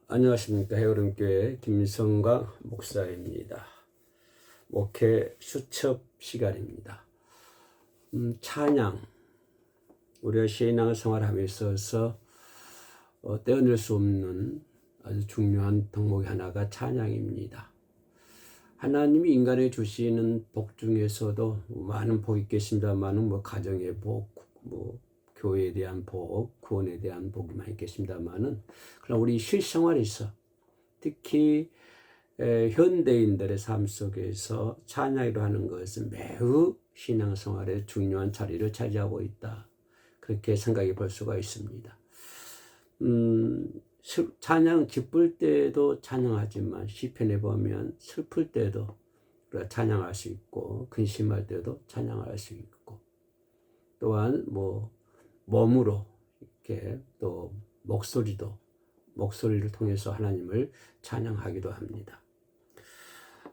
안녕하십니까. 해오름교회 김성광 목사입니다. 목회 수첩 시간입니다. 찬양, 우리가 신앙생활함에 있어서 떼어낼 수 없는 아주 중요한 덕목의 하나가 찬양입니다. 하나님이 인간에 주시는 복 중에서도 많은 복이 있겠습니다만은 가정의 복, 교회에 대한 복, 구원에 대한 복이 많이 있겠습니다만은 그러나 우리 실생활에서 특히 현대인들의 삶 속에서 찬양이라 하는 것은 매우 신앙생활에 중요한 자리를 차지하고 있다. 그렇게 생각해 볼 수가 있습니다. 찬양 기쁠 때도 찬양하지만 시편에 보면 슬플 때도 우리가 찬양할 수 있고 근심할 때도 찬양할 수 있고 또한 몸으로 이렇게 또 목소리를 통해서 하나님을 찬양하기도 합니다.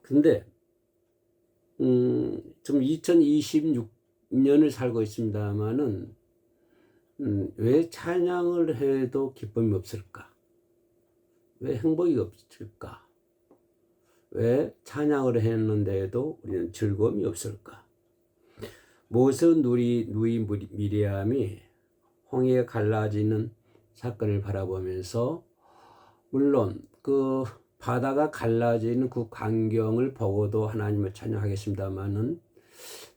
근데 좀 2026년을 살고 있습니다만은 왜 찬양을 해도 기쁨이 없을까? 왜 행복이 없을까? 왜 찬양을 했는데도 우리는 즐거움이 없을까? 모세 누이 미리암이 홍해에 갈라지는 사건을 바라보면서 물론 그 바다가 갈라지는 그 광경을 보고도 하나님을 찬양하겠습니다만은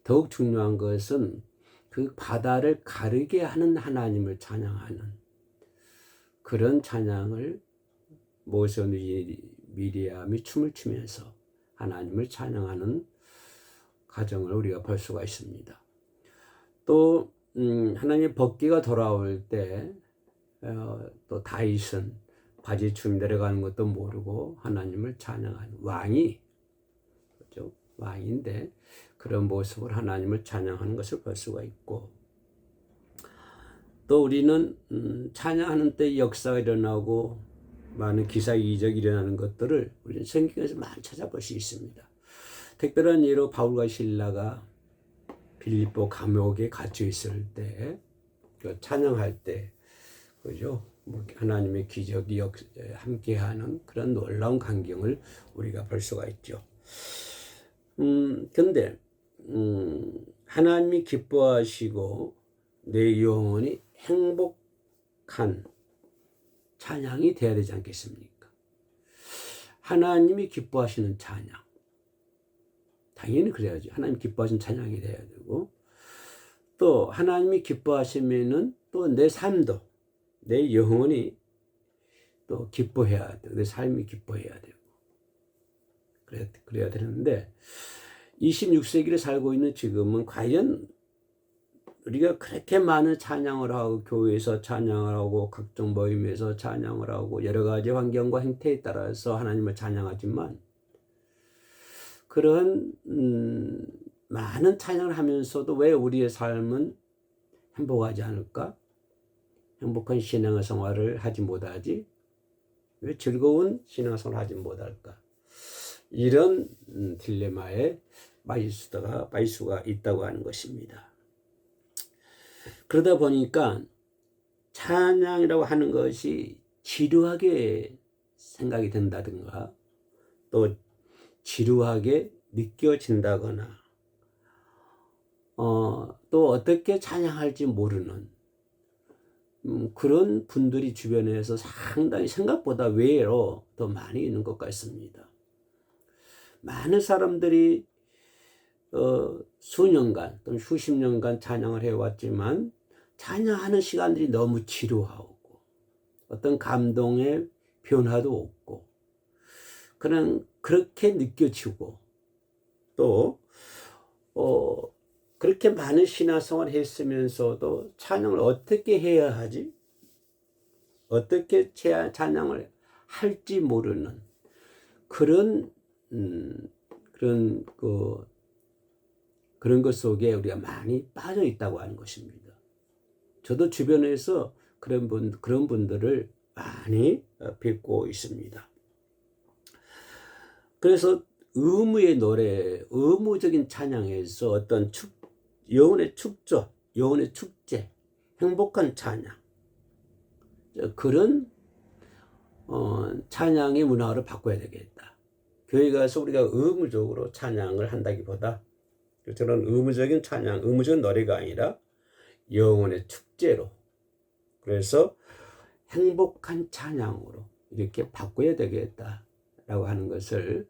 더욱 중요한 것은 그 바다를 가르게 하는 하나님을 찬양하는 그런 찬양을 모세 누이 미리암이 춤을 추면서 하나님을 찬양하는 과정을 우리가 볼 수가 있습니다. 또 하나님의 법궤가 돌아올 때 또 다윗은 바지춤 내려가는 것도 모르고 하나님을 찬양하는 왕이 그렇죠? 왕인데 그런 모습을 하나님을 찬양하는 것을 볼 수가 있고 또 우리는 찬양하는 때 역사가 일어나고 많은 기사 이적이 일어나는 것들을 우리는 성경에서 많이 찾아볼 수 있습니다. 특별한 예로 바울과 실라가 빌립보 감옥에 갇혀 있을 때 찬양할 때 그죠? 하나님의 기적이 함께하는 그런 놀라운 광경을 우리가 볼 수가 있죠. 근데 하나님이 기뻐하시고 내 영혼이 행복한 찬양이 돼야 되지 않겠습니까? 하나님이 기뻐하시는 찬양. 당연히 그래야죠. 하나님 기뻐하시는 찬양이 돼야 되고 또 하나님이 기뻐하시면은 또 내 삶도 내 영혼이 또 기뻐해야 되고 내 삶이 기뻐해야 되고 그래야 되는데 26세기를 살고 있는 지금은 과연 우리가 그렇게 많은 찬양을 하고 교회에서 찬양을 하고 각종 모임에서 찬양을 하고 여러 가지 환경과 행태에 따라서 하나님을 찬양하지만 그런 많은 찬양을 하면서도 왜 우리의 삶은 행복하지 않을까? 행복한 신앙생활을 하지 못하지? 왜 즐거운 신앙생활을 하지 못할까? 이런 딜레마에 빠질 수가 있다고 하는 것입니다. 그러다 보니까 찬양이라고 하는 것이 지루하게 생각이 된다든가 또 지루하게 느껴진다거나 또 어떻게 찬양할지 모르는 그런 분들이 주변에서 상당히 생각보다 외로 더 많이 있는 것 같습니다. 많은 사람들이 수년간 또는 수십 년간 찬양을 해왔지만 찬양하는 시간들이 너무 지루하고 어떤 감동의 변화도 없고 그냥 그렇게 느껴지고 또 그렇게 많은 신앙생활을 했으면서도 찬양을 어떻게 해야 하지? 어떻게 찬양을 할지 모르는 그런 것 속에 우리가 많이 빠져 있다고 하는 것입니다. 저도 주변에서 그런 분들을 많이 뵙고 있습니다. 그래서 의무의 노래, 의무적인 찬양에서 어떤 영혼의 축제, 행복한 찬양 그런 찬양의 문화로 바꿔야 되겠다. 교회 가서 우리가 의무적으로 찬양을 한다기보다 저는 의무적인 찬양, 의무적인 노래가 아니라 영혼의 축제로, 그래서 행복한 찬양으로 이렇게 바꿔야 되겠다라고 하는 것을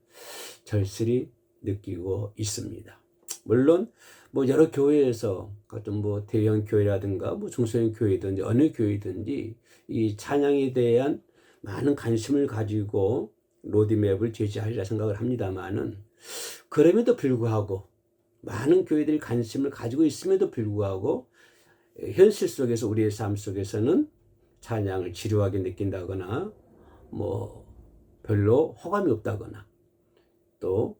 절실히 느끼고 있습니다. 물론 뭐 여러 교회에서 같은 뭐 대형 교회라든가 뭐 중소형 교회든지 어느 교회든지 이 찬양에 대한 많은 관심을 가지고 로드맵을 제시하리라 생각을 합니다만은, 그럼에도 불구하고 많은 교회들이 관심을 가지고 있음에도 불구하고 현실 속에서 우리의 삶 속에서는 찬양을 지루하게 느낀다거나 뭐 별로 호감이 없다거나 또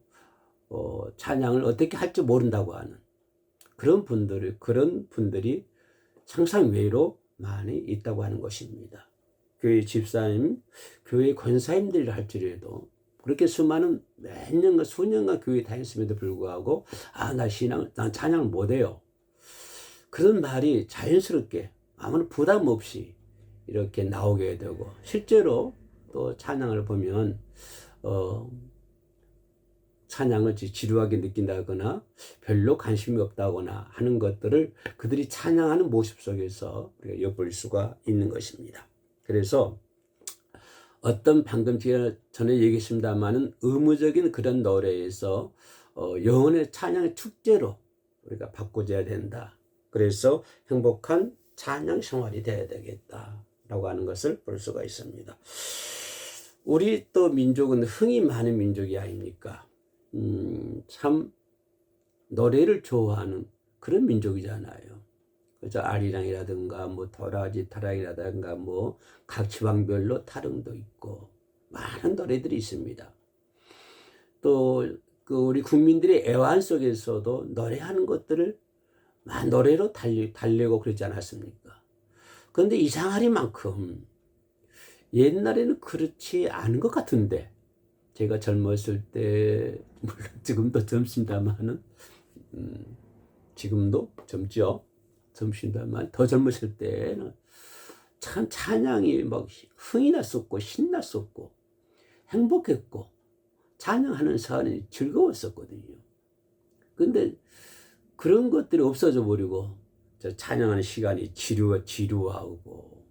찬양을 어떻게 할지 모른다고 하는 그런 분들이 상상 외로 많이 있다고 하는 것입니다. 교회 집사님, 교회 권사님들이 할지라도 그렇게 수많은 몇 년간 수년간 교회 다녔음에도 불구하고 난 찬양을 못해요. 그런 말이 자연스럽게 아무런 부담 없이 이렇게 나오게 되고, 실제로 또 찬양을 보면 찬양을 지루하게 느낀다거나 별로 관심이 없다거나 하는 것들을 그들이 찬양하는 모습 속에서 우리가 엿볼 수가 있는 것입니다. 그래서 어떤 방금 전에 얘기했습니다만은 의무적인 그런 노래에서 영혼의 찬양의 축제로 우리가 바꿔줘야 된다. 그래서 행복한 찬양 생활이 돼야 되겠다라고 하는 것을 볼 수가 있습니다. 우리 또 민족은 흥이 많은 민족이 아닙니까? 참 노래를 좋아하는 그런 민족이잖아요. 그래서 아리랑이라든가 뭐 도라지 타랑이라든가 뭐 각 지방별로 타령도 있고 많은 노래들이 있습니다. 또 그 우리 국민들의 애환 속에서도 노래하는 것들을 노래로 달래고 그러지 않았습니까? 그런데 이상하리만큼 옛날에는 그렇지 않은 것 같은데, 제가 젊었을 때, 물론 지금도 젊습니다만은, 지금도 젊죠. 젊습니다만, 더 젊었을 때는 참 찬양이 막 흥이 났었고, 신났었고, 행복했고, 찬양하는 사람이 즐거웠었거든요. 근데 그런 것들이 없어져 버리고, 찬양하는 시간이 지루하고,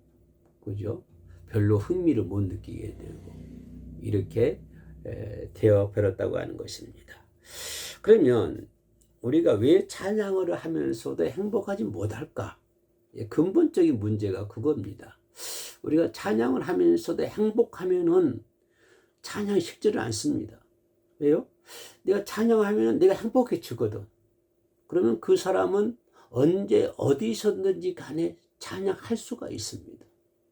그죠? 별로 흥미를 못 느끼게 되고, 이렇게 되어 버렸다고 하는 것입니다. 그러면 우리가 왜 찬양을 하면서도 행복하지 못할까? 근본적인 문제가 그겁니다. 우리가 찬양을 하면서도 행복하면은 찬양이 식지를 않습니다. 왜요? 내가 찬양하면 내가 행복해지거든. 그러면 그 사람은 언제 어디서든지 간에 찬양할 수가 있습니다.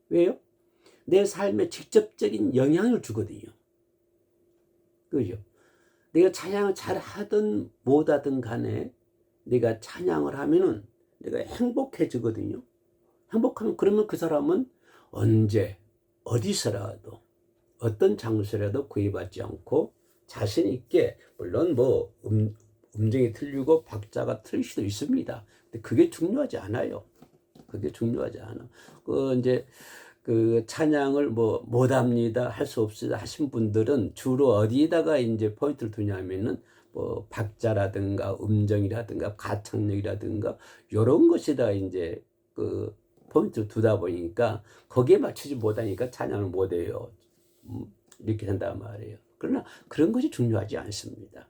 왜요? 내 삶에 직접적인 영향을 주거든요. 그죠? 내가 찬양을 잘 하든 못하든 간에 내가 찬양을 하면은 내가 행복해지거든요. 행복하면 그러면 그 사람은 언제 어디서라도 어떤 장소라도 구애받지 않고 자신 있게, 물론 뭐 음정이 틀리고 박자가 틀릴 수도 있습니다. 근데 그게 중요하지 않아요. 그게 중요하지 않아. 이제 그 찬양을 뭐 못합니다, 할 수 없습니다 하신 분들은 주로 어디에다가 이제 포인트를 두냐면은 뭐 박자라든가 음정이라든가 가창력이라든가 이런 것에다 이제 그 포인트를 두다 보니까 거기에 맞추지 못하니까 찬양을 못해요. 이렇게 된단 말이에요. 그러나 그런 것이 중요하지 않습니다.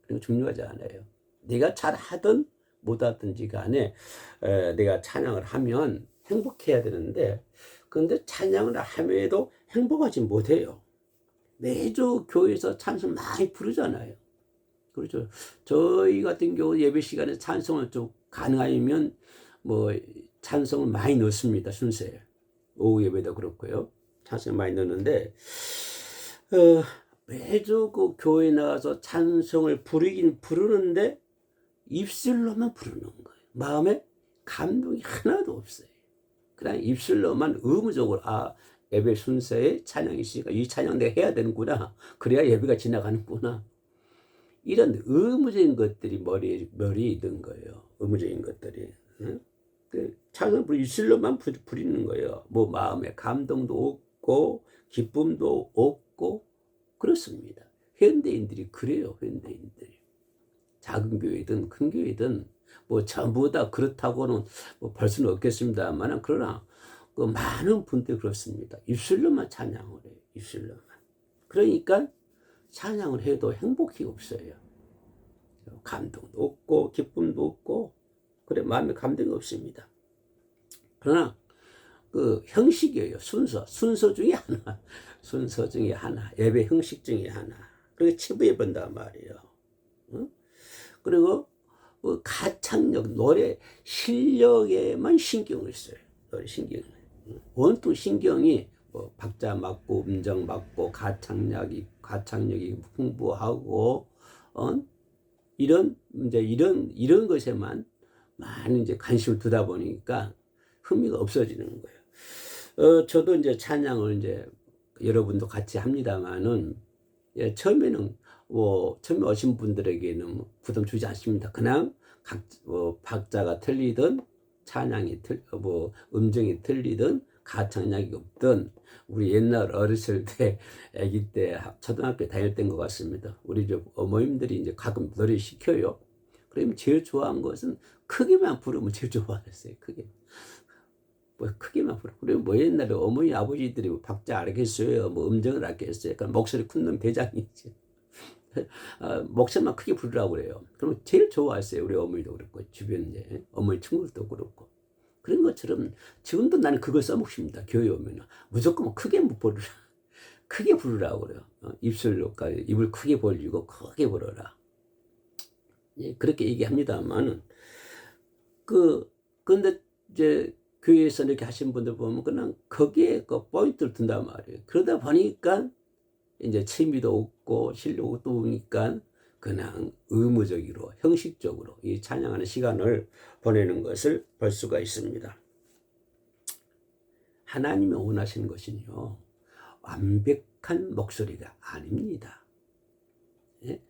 그런 거 중요하지 않아요. 내가 잘 하든 못하든지 간에 내가 찬양을 하면 행복해야 되는데, 그런데 찬양을 함에도 행복하지 못해요. 매주 교회에서 찬송 많이 부르잖아요. 그렇죠. 저희 같은 경우 예배 시간에 찬송을 좀 가능하면 뭐 찬송을 많이 넣습니다. 순서에. 오후 예배도 그렇고요. 찬송을 많이 넣는데 매주 그 교회 나가서 찬송을 부르긴 부르는데 입술로만 부르는 거예요. 마음에 감동이 하나도 없어요. 그냥 입술로만 의무적으로 예배 순서에 찬양이 있으니까 이 찬양 내가 해야 되는구나. 그래야 예배가 지나가는구나. 이런 의무적인 것들이 머리에 있는 거예요. 의무적인 것들이. 응? 찬송을 입술로만 부리는 거예요. 뭐 마음에 감동도 없고 기쁨도 없고 그렇습니다. 현대인들이 그래요. 현대인들이. 작은 교회든 큰 교회든 뭐 전부 다 그렇다고는 뭐 볼 수는 없겠습니다만, 그러나 그 많은 분들이 그렇습니다. 입술로만 찬양을 해요. 입술로만. 그러니까 찬양을 해도 행복이 없어요. 감동도 없고 기쁨도 없고 그래 마음에 감동이 없습니다. 그러나 그 형식이에요. 순서 중에 하나. 순서 중에 하나. 예배 형식 중에 하나. 그리고 치부해 본단 말이에요. 응? 그리고 그 가창력, 노래 실력에만 신경을 써요. 노래 신경을. 원통 신경이 뭐 박자 맞고 음정 맞고 가창력이 풍부하고 이런 것에만 많은 이제 관심을 두다 보니까 흥미가 없어지는 거예요. 저도 이제 찬양을 이제 여러분도 같이 합니다만은, 예, 처음에는 처음에 오신 분들에게는 부담 주지 않습니다. 그냥 박자가 틀리든 음정이 틀리든 가창력이 없든, 우리 옛날 어렸을 때, 아기 때, 초등학교 다닐 때인 것 같습니다. 우리 어머님들이 이제 가끔 노래 시켜요. 그러면 제일 좋아한 것은 크게만 부르면 제일 좋아했어요. 크게만 부르고. 그리고 뭐 옛날에 어머니 아버지들이 박자 알겠어요, 뭐 음정을 알겠어요. 그러니까 목소리 큰 놈 대장이지. 목소리만 크게 부르라고 그래요. 그러면 제일 좋아했어요. 우리 어머니도 그렇고 주변 이제 어머니 친구들도 그렇고. 그런 것처럼 지금도 나는 그걸 써먹습니다. 교회 오면 무조건 크게 부르라. 크게 부르라고 그래요. 입을 크게 벌리고 크게 부르라. 예, 그렇게 얘기합니다만은, 근데 이제 교회에서 이렇게 하신 분들 보면 그냥 거기에 그 포인트를 둔단 말이에요. 그러다 보니까 이제 취미도 없고 실력도 없으니까 그냥 의무적으로, 형식적으로 이 찬양하는 시간을 보내는 것을 볼 수가 있습니다. 하나님이 원하시는 것은요, 완벽한 목소리가 아닙니다. 예?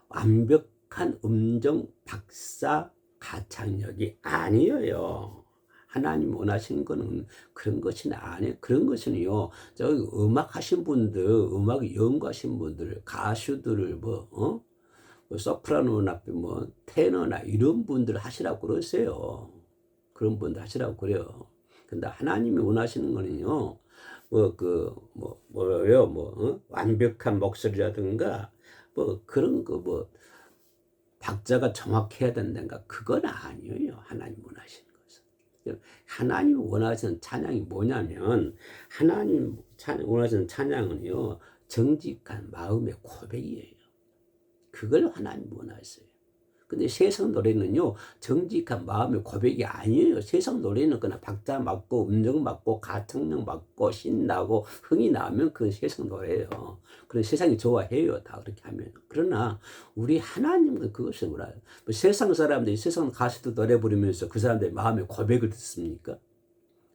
완벽한 음정, 박사, 가창력이 아니에요. 하나님 원하시는 거는 그런 것이 아니에요. 그런 것은요, 저기 음악 하신 분들, 음악 연구하신 분들, 가수들을 소프라노나 테너나 이런 분들 하시라고 그러세요. 그런 분들 하시라고 그래요. 근데 하나님이 원하시는 거는요, 완벽한 목소리라든가, 그런 박자가 정확해야 된다든가, 그건 아니에요. 하나님 원하시는 것은. 하나님 원하시는 찬양이 뭐냐면, 하나님 원하시는 찬양은요, 정직한 마음의 고백이에요. 그걸 하나님 원하세요. 근데 세상 노래는요, 정직한 마음의 고백이 아니에요. 세상 노래는 그냥 박자 맞고 음정 맞고 가창력 맞고 신나고 흥이 나면 그건 세상 노래예요. 그런 세상이 좋아해요. 다 그렇게 하면. 그러나 우리 하나님은 그것을 몰라요. 세상 사람들이, 세상 가수도 노래 부르면서 그 사람들의 마음의 고백을 듣습니까?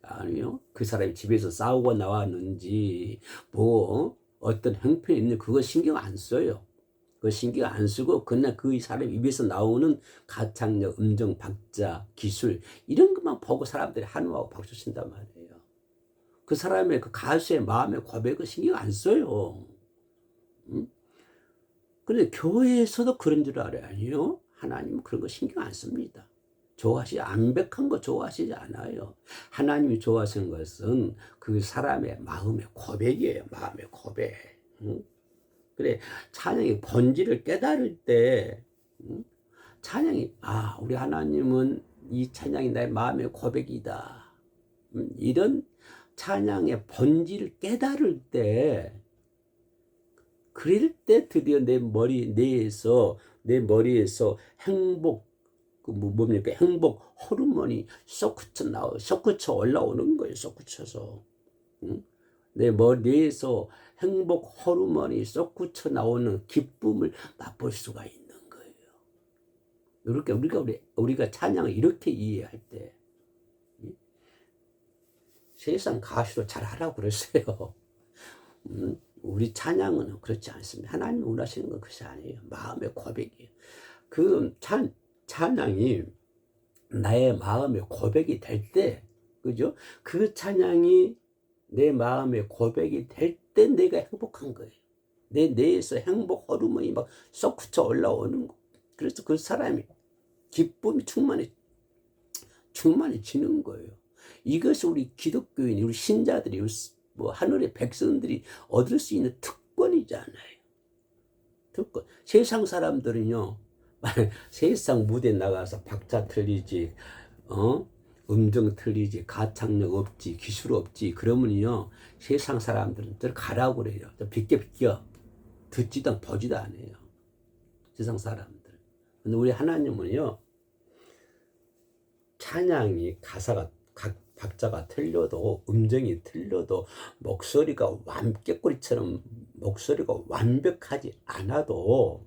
아니요. 그 사람이 집에서 싸우고 나왔는지 어떤 형편이 있는지 그거 신경 안 써요. 그 신경 안 쓰고 그냥 그 사람 입에서 나오는 가창력, 음정, 박자, 기술 이런 것만 보고 사람들이 한우하고 박수 친단 말이에요. 그 사람의 그 가수의 마음의 고백을 신경 안 써요. 그런데 교회에서도 그런 줄 알아요. 아니요. 하나님은 그런 거 신경 안 씁니다. 완벽한 거 좋아하시지 않아요. 하나님이 좋아하시는 것은 그 사람의 마음의 고백이에요. 마음의 고백. 그래, 찬양의 본질을 깨달을 때, 찬양이, 우리 하나님은 이 찬양이 나의 마음의 고백이다. 이런 찬양의 본질을 깨달을 때, 그럴 때 드디어 내 머리에서 행복, 행복 호르몬이 솟구쳐 올라오는 거예요. 솟구쳐서. 내 뇌에서 행복 호르몬이 솟구쳐 나오는 기쁨을 맛볼 수가 있는 거예요. 이렇게 우리가 찬양을 이렇게 이해할 때, 세상 가수도 잘 하라고 그랬어요. 우리 찬양은 그렇지 않습니다. 하나님 원하시는 건 그것이 아니에요. 마음의 고백이에요. 그 찬양이 나의 마음의 고백이 될 때, 그죠? 그 찬양이 내 마음의 고백이 될 때 내가 행복한 거예요. 내 뇌에서 행복 호르몬이 막 솟구쳐 올라오는 거. 그래서 그 사람이 기쁨이 충만해지는 거예요. 이것이 우리 기독교인, 우리 신자들이, 뭐 하늘의 백성들이 얻을 수 있는 특권이잖아요. 특권. 세상 사람들은요, 세상 무대 나가서 박자 틀리지, 음정 틀리지, 가창력 없지, 기술 없지, 그러면요, 세상 사람들은 늘 가라고 그래요. 비껴. 듣지도 않고 보지도 않아요. 세상 사람들. 근데 우리 하나님은요, 찬양이 가사가 각 박자가 틀려도, 음정이 틀려도, 목소리가 꾀꼬리처럼 목소리가 완벽하지 않아도,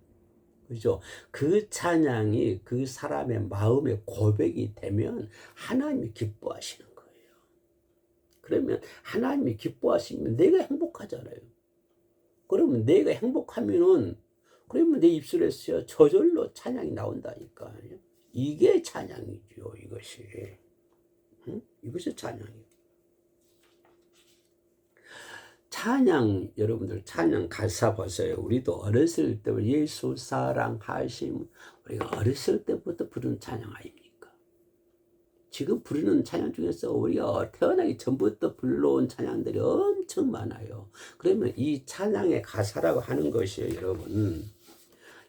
그죠? 그 찬양이 그 사람의 마음의 고백이 되면 하나님이 기뻐하시는 거예요. 그러면 하나님이 기뻐하시면 내가 행복하잖아요. 그러면 내가 행복하면은, 그러면 내 입술에서 저절로 찬양이 나온다니까요. 이게 찬양이죠, 이것이. 응? 이것이 찬양이에요. 찬양, 여러분들 찬양 가사 보세요. 우리도 어렸을 때 예수 사랑하심, 우리가 어렸을 때부터 부르는 찬양 아닙니까? 지금 부르는 찬양 중에서 우리가 태어나기 전부터 불러온 찬양들이 엄청 많아요. 그러면 이 찬양의 가사라고 하는 것이 여러분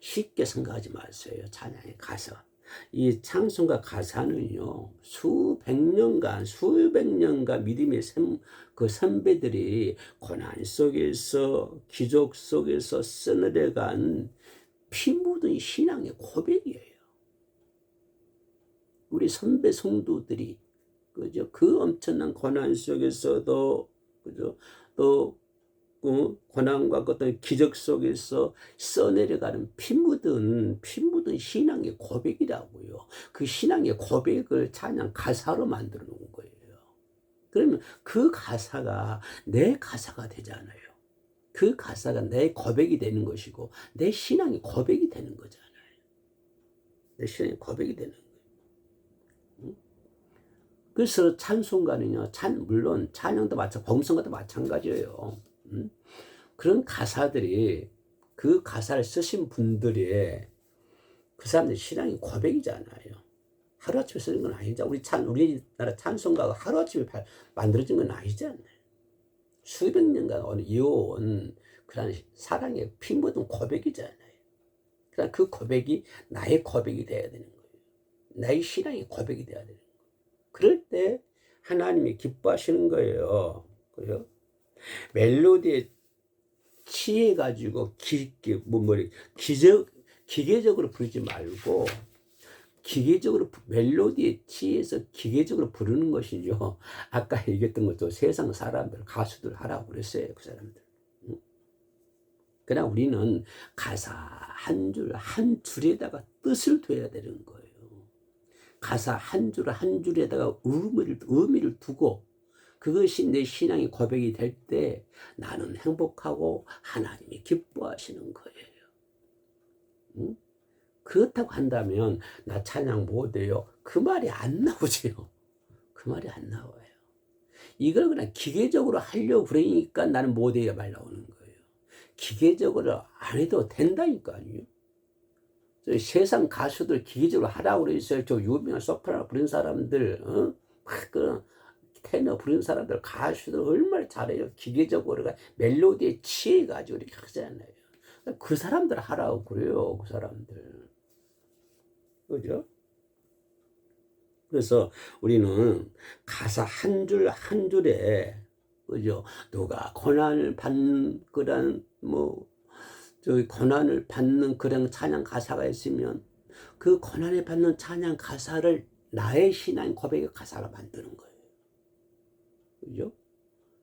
쉽게 생각하지 마세요. 찬양의 가사. 이 찬송가 가사는요, 수백 년간 믿음의 그 선배들이 고난 속에서, 기적 속에서 써내려간 피 묻은 신앙의 고백이에요. 우리 선배 성도들이, 그죠? 그 엄청난 고난 속에서도, 그죠? 또 고난과 어떤 기적 속에서 써내려가는 피 묻은 신앙의 고백이라고요. 그 신앙의 고백을 찬양 가사로 만들어 놓은 거예요. 그러면 그 가사가 내 가사가 되잖아요. 그 가사가 내 고백이 되는 것이고 내 신앙의 고백이 되는 거잖아요. 내 신앙의 고백이 되는 거예요. 그래서 찬송가는요, 물론 찬양도 복음성가도 마찬가지예요. 그런 가사들이, 그 가사를 쓰신 분들이 그 사람들의 신앙이 고백이잖아요. 하루아침에 쓰는 건 아니죠. 우리나라 찬송가가 하루아침에 만들어진 건 아니잖아요. 수백 년간 이어온 그런 사랑의 피 묻은 고백이잖아요. 그러니까 그 고백이 나의 고백이 돼야 되는 거예요. 나의 신앙의 고백이 돼야 되는 거예요. 그럴 때 하나님이 기뻐하시는 거예요. 그래요? 멜로디에 취해가지고 기계적으로 부르지 말고, 멜로디에 취해서 기계적으로 부르는 것이죠. 아까 얘기했던 것도 세상 사람들, 가수들 하라고 그랬어요, 그 사람들. 그러나 우리는 가사 한 줄 한 줄에다가 뜻을 둬야 되는 거예요. 가사 한 줄 한 줄에다가 의미를 두고, 그것이 내 신앙의 고백이 될 때 나는 행복하고 하나님이 기뻐하시는 거예요. 응? 그렇다고 한다면 나 찬양 못해요, 그 말이 안 나오죠. 그 말이 안 나와요. 이걸 그냥 기계적으로 하려고 그러니까 나는 못해요 말 나오는 거예요. 기계적으로 안 해도 된다니까요. 세상 가수들 기계적으로 하라고 그랬어요. 저 유명한 소프라노 부른 사람들, 그런 테너 부른 사람들, 가수들 얼마나 잘해요. 기계적으로 멜로디에 취해가지고 이렇게 하잖아요. 그 사람들 하라고 그래요. 그 사람들. 그죠? 그래서 우리는 가사 한 줄 한 줄에, 그죠? 누가 고난을 받는 고난을 받는 그런 찬양 가사가 있으면 그 고난을 받는 찬양 가사를 나의 신앙 고백의 가사로 만드는 거예요. 그죠?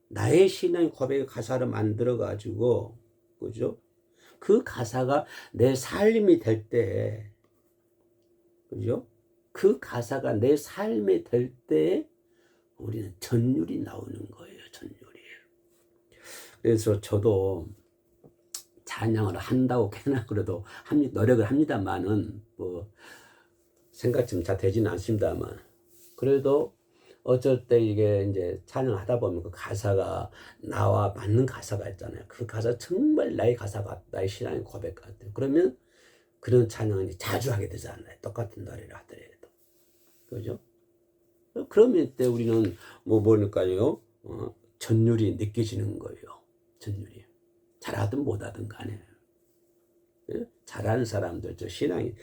나의 신앙 고백의 가사를 만들어 가지고, 그죠? 그 가사가 내 삶이 될 때, 그죠? 그 가사가 내 삶이 될 때 우리는 전율이 나오는 거예요. 전율이. 그래서 저도 찬양을 한다고 꽤나 그래도 노력을 합니다만은, 뭐 생각처럼 잘 되지는 않습니다만, 그래도 어쩔 때 이게 이제 찬양하다 보면 그 가사가 나와 맞는 가사가 있잖아요. 그 가사 정말 나의 가사가 나의 신앙의 고백 같아요. 그러면 그런 찬양을 이제 자주 하게 되잖아요. 똑같은 노래를 하더라도. 그죠? 그러면 때 우리는 뭐니까요? 전율이 느껴지는 거예요. 전율이. 잘하든 못하든 간에. 예? 잘하는 사람들, 신앙이,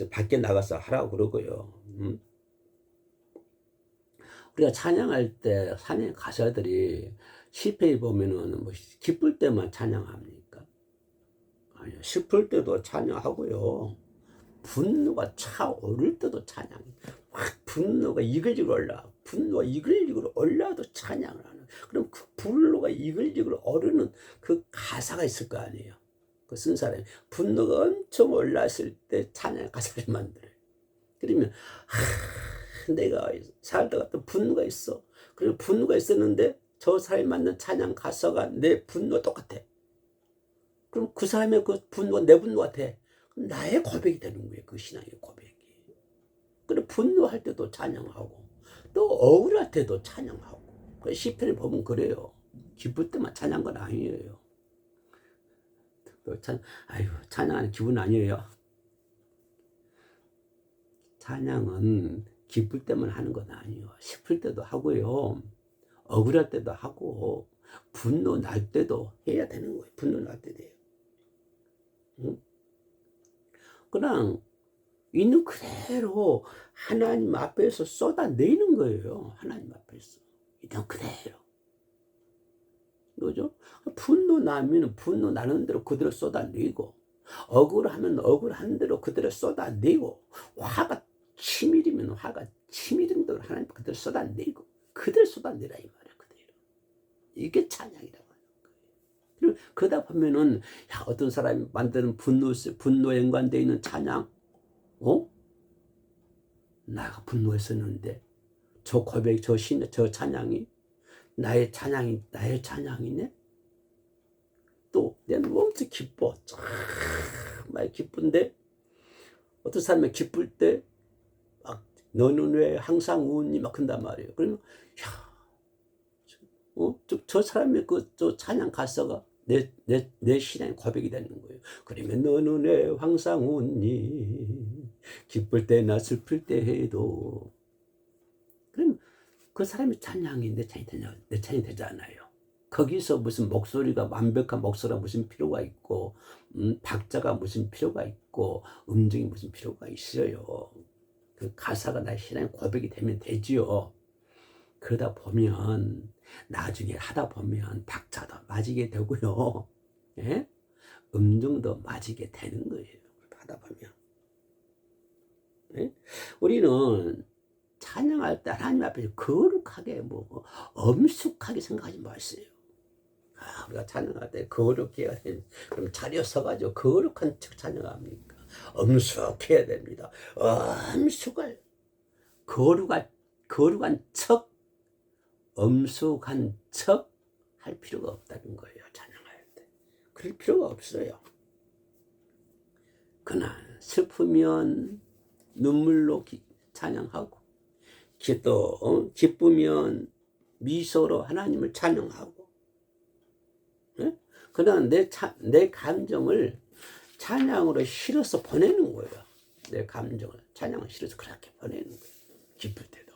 밖에 나가서 하라고 그러고요. 우리가 찬양할 때, 찬양 가사들이 실패해 보면은 기쁠 때만 찬양합니까? 아니요. 슬플 때도 찬양하고요. 분노가 차오를 때도 찬양. 확 분노가 이글이글 올라. 분노가 이글이글 올라도 찬양을 하는. 그럼 그 분노가 이글이글 오르는 그 가사가 있을 거 아니에요. 그 쓴 사람이 분노가 엄청 올랐을 때 찬양 가사를 만들어요. 그러면 내가 살다가 또 분노가 있어. 그리고 분노가 있었는데 저 사람이 만든 찬양 가사가 내 분노가 똑같아. 그럼 그 사람의 그 분노가 내 분노 같아. 나의 고백이 되는 거예요. 그 신앙의 고백이. 그래 분노할 때도 찬양하고 또 억울할 때도 찬양하고. 그 시편을 보면 그래요. 기쁠 때만 찬양한 건 아니에요. 찬양하는 기분 아니에요. 찬양은 기쁠 때만 하는 건 아니에요. 슬플 때도 하고요. 억울할 때도 하고 분노 날 때도 해야 되는 거예요. 분노 날 때도 해요. 응? 그냥 있는 그대로 하나님 앞에서 쏟아내는 거예요. 하나님 앞에서. 있는 그대로. 그죠? 분노 나면 분노 나는 대로 그대로 쏟아내고, 억울하면 억울한 대로 그대로 쏟아내고, 화가 치밀이면 화가 치밀은 대로 하나님 그대로 쏟아내고, 그대로 쏟아내라 이 말이야. 그대로. 이게 찬양이라고 하는 거예요. 그리고 그러다 보면은 어떤 사람이 만드는 분노에 연관되어 있는 찬양, 나가 분노했었는데 저 고백, 저 찬양이 나의 찬양이네. 또 내가 엄청 기뻐. 정말 기쁜데 어떤 사람이 기쁠 때 막 너는 왜 항상 우니 막 그런단 말이에요. 그러면 저 사람의 저 찬양 가사가 내 신앙의 고백이 되는 거예요. 그러면 너는 왜 항상 웃니? 기쁠 때나 슬플 때 해도. 그럼 그 사람의 찬양이 내 찬양이 되잖아요. 거기서 무슨 목소리가 완벽한 목소리가 무슨 필요가 있고, 박자가 무슨 필요가 있고, 음정이 무슨 필요가 있어요. 그 가사가 나의 신앙의 고백이 되면 되지요. 그러다 보면 나중에 하다 보면 박자도 맞게 되고요. 예? 음정도 맞게 되는 거예요. 하다 보면. 예? 우리는 찬양할 때 하나님 앞에 거룩하게 엄숙하게 생각하지 마세요. 우리가 찬양할 때 거룩해야 해야 되는, 그럼 자리에 서가지고 거룩한 척 찬양합니까? 엄숙해야 됩니다. 엄숙할, 거룩한 척, 엄숙한 척 할 필요가 없다는 거예요. 찬양할 때. 그럴 필요가 없어요. 그러나 슬프면 눈물로 찬양하고, 또 기쁘면 미소로 하나님을 찬양하고, 예? 그러나 내 감정을 찬양으로 실어서 보내는 거예요. 내 감정을 찬양을 실어서 그렇게 보내는 거예요. 기쁠 때도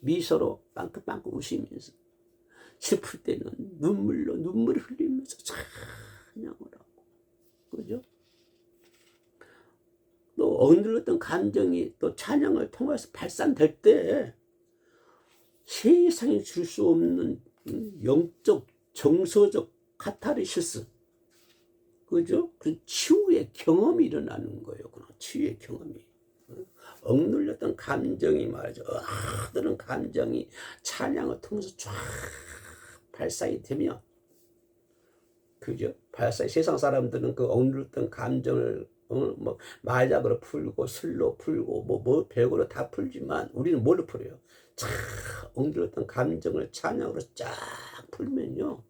미소로 빵긋빵긋 웃으면서, 슬플 때는 눈물을 흘리면서 찬양을 하고, 그죠? 또 억눌렀던 감정이 또 찬양을 통해서 발산될 때 세상에 줄 수 없는 영적, 정서적 카타르시스, 그죠? 그 치유의 경험이 일어나는 거예요. 그런 치유의 경험이. 억눌렸던 감정이 말이죠. 그런 감정이 찬양을 통해서 쫙 발산이 되면, 그죠? 세상 사람들은 그 억눌렸던 감정을 말약으로 풀고 술로 풀고 별거로 다 풀지만 우리는 뭘로 풀어요? 쫙 억눌렸던 감정을 찬양으로 쫙 풀면요,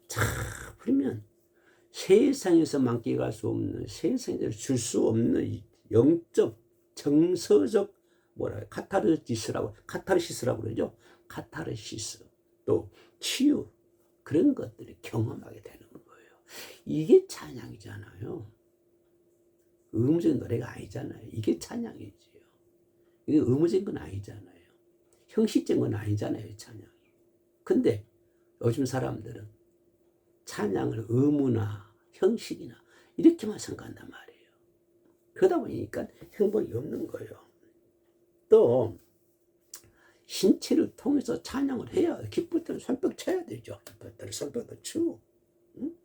쫙 풀면 세상에서 만끽할 수 없는, 세상에서 줄 수 없는 영적, 정서적 카타르시스라고 그러죠. 카타르시스, 또 치유, 그런 것들이 경험하게 되는 거예요. 이게 찬양이잖아요. 의무적인 노래가 아니잖아요. 이게 찬양이지요. 이게 의무적인 건 아니잖아요. 형식적인 건 아니잖아요, 찬양이. 근데 요즘 사람들은 찬양을 의무나 형식이나 이렇게만 생각한단 말이에요. 그러다 보니까 행복이 없는 거예요. 또 신체를 통해서 찬양을 해야 기쁠 때는 손뼉 쳐야 되죠. 기쁠 때는 손뼉도 치고. 응?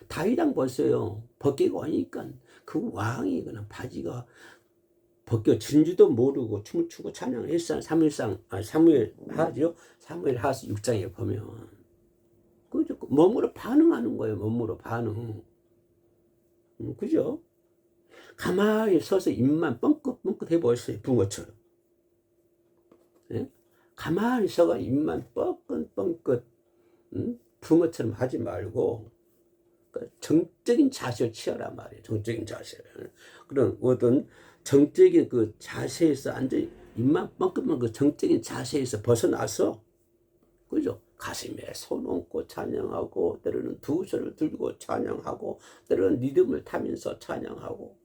다윗왕 보세요. 벗기고 오니까 그 왕이 그냥 바지가 벗겨 진지도 모르고 춤을 추고 찬양을 했어요. 사무엘 하죠. 사무엘 하서 6장에 보면 그죠? 몸으로 반응하는 거예요. 몸으로 반응. 그죠? 가만히 서서 입만 뻥긋뻥긋 해보세요. 붕어처럼. 예? 가만히 서가 입만 뻥긋뻥긋 붕어처럼 하지 말고 정적인 자세를 취하란 말이에요. 정적인 자세를. 그런 어떤 정적인 그 자세에서 앉아 입만 뻥긋뻥긋 정적인 자세에서 벗어나서, 그죠? 가슴에 손 얹고 찬양하고, 때로는 두 손을 들고 찬양하고, 때로는 리듬을 타면서 찬양하고.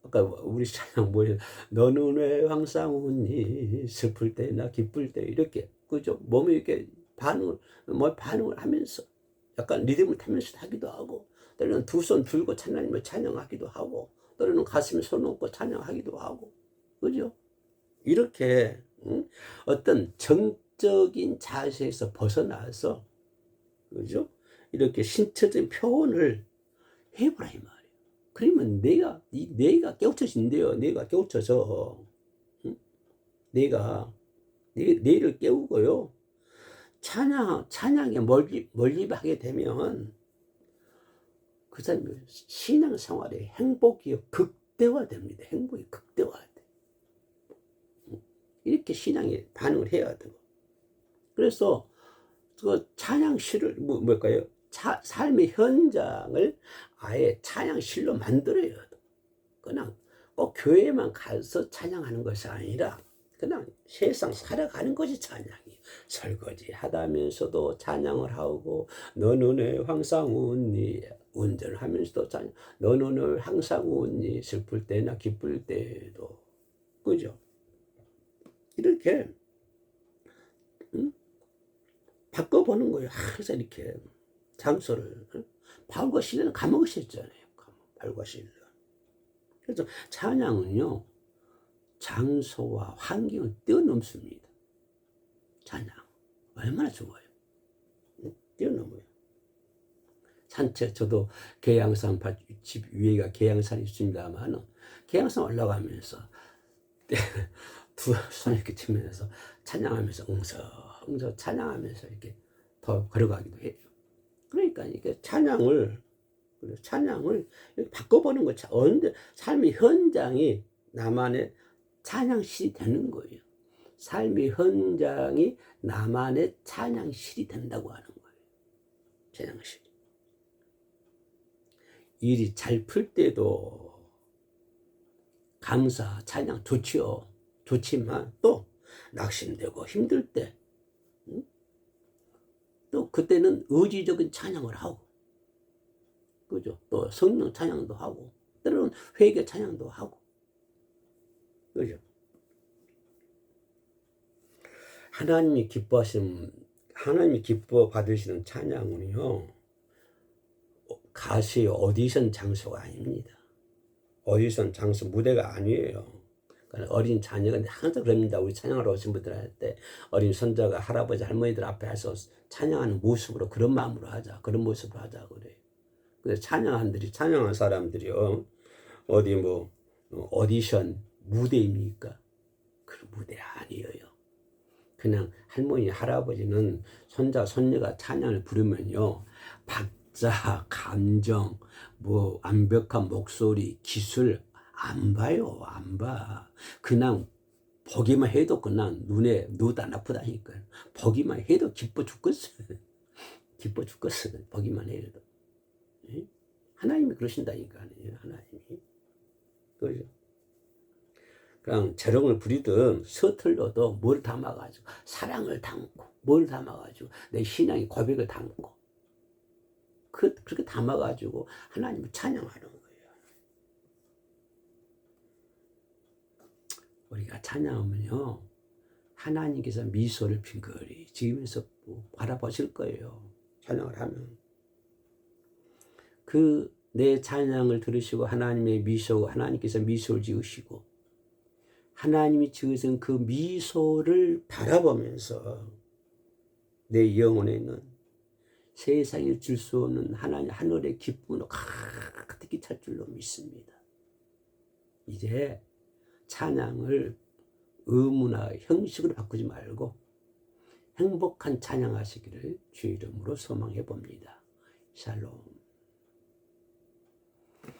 아까 우리 찬양 뭐예요? 너는 왜 항상 웃니? 슬플 때나 기쁠 때 이렇게, 그죠? 몸이 이렇게 반응을 하면서 약간 리듬을 타면서 하기도 하고, 때로는 두 손 들고 하나님을 찬양하기도 하고, 때로는 가슴에 손 얹고 찬양하기도 하고, 그죠? 이렇게 어떤 정적인 자세에서 벗어나서, 그죠? 이렇게 신체적인 표현을 해보라 이 말이에요. 그러면 내가 깨우쳐진대요. 내가 깨우쳐져. 내를 깨우고요. 찬양에 몰입하게 되면 그 사람이 신앙생활의 행복이 극대화됩니다. 행복이 극대화돼. 이렇게 신앙에 반응을 해야 되고. 그래서 그 찬양시를 뭘까요? 삶의 현장을 아예 찬양실로 만들어야 돼. 그냥 꼭 교회만 가서 찬양하는 것이 아니라 그냥 세상 살아가는 것이 찬양이에요. 설거지 하다면서도 찬양을 하고, 너는 왜 항상 웃니? 운전을 하면서도 찬양. 너는 왜 항상 웃니? 슬플 때나 기쁠 때도. 그죠? 이렇게 바꿔보는 거예요. 항상 이렇게 장소를. 바울과 실라는 감옥에 있었잖아요. 바울과 실라. 그래서 찬양은요, 장소와 환경을 뛰어넘습니다. 찬양 얼마나 좋아요. 뛰어넘어요. 산책, 저도 계양산 집 위에가 계양산이 있습니다만, 계양산 올라가면서 두 손 이렇게 치면서 찬양하면서 웅성웅성 찬양하면서 이렇게 더 걸어가기도 해요. 그러니까 이게 찬양을 바꿔보는 거죠. 언제 삶의 현장이 나만의 찬양실이 되는 거예요. 삶의 현장이 나만의 찬양실이 된다고 하는 거예요. 찬양실. 일이 잘 풀 때도 감사, 찬양 좋지요. 좋지만 또 낙심되고 힘들 때, 또 그때는 의지적인 찬양을 하고, 그죠? 또 성령 찬양도 하고, 때로는 회개 찬양도 하고, 그죠? 하나님이 기뻐 받으시는 찬양은요, 가수의 오디션 장소가 아닙니다. 오디션 장소, 무대가 아니에요. 그러니까 어린 자녀가 항상 그럽니다. 우리 찬양하러 오신 분들한테 어린 손자가 할아버지 할머니들 앞에 와서 찬양하는 모습으로, 그런 마음으로 하자, 그런 모습으로 하자 그래요. 그래서 찬양한 사람들이요, 어디 오디션 무대입니까? 그 무대 아니에요. 그냥 할머니 할아버지는 손자 손녀가 찬양을 부르면요, 박자, 감정, 완벽한 목소리, 기술 안 봐요. 안 봐. 그냥 보기만 해도 그냥 눈에 눈도 안 아프다니까요. 보기만 해도 기뻐 죽겠어요. 기뻐 죽겠어요. 보기만 해도. 하나님이 그러신다니까요. 하나님이. 그죠? 그냥 재롱을 부리든 서툴러도 뭘 담아가지고 사랑을 담고 뭘 담아가지고 내 신앙의 고백을 담고 그렇게 담아가지고 하나님을 찬양하는 거예요. 우리가 찬양하면요 하나님께서 미소를 핑그리 지으면서 바라보실 거예요. 찬양을 하면 그 내 찬양을 들으시고 하나님의 미소, 하나님께서 미소를 지으시고 하나님이 지으신 그 미소를 바라보면서 내 영혼에 있는 세상에 줄 수 없는 하나님 하늘의 기쁨으로 가득히 찰 줄로 믿습니다. 이제 찬양을 의무나 형식으로 바꾸지 말고 행복한 찬양하시기를 주의 이름으로 소망해 봅니다. 샬롬.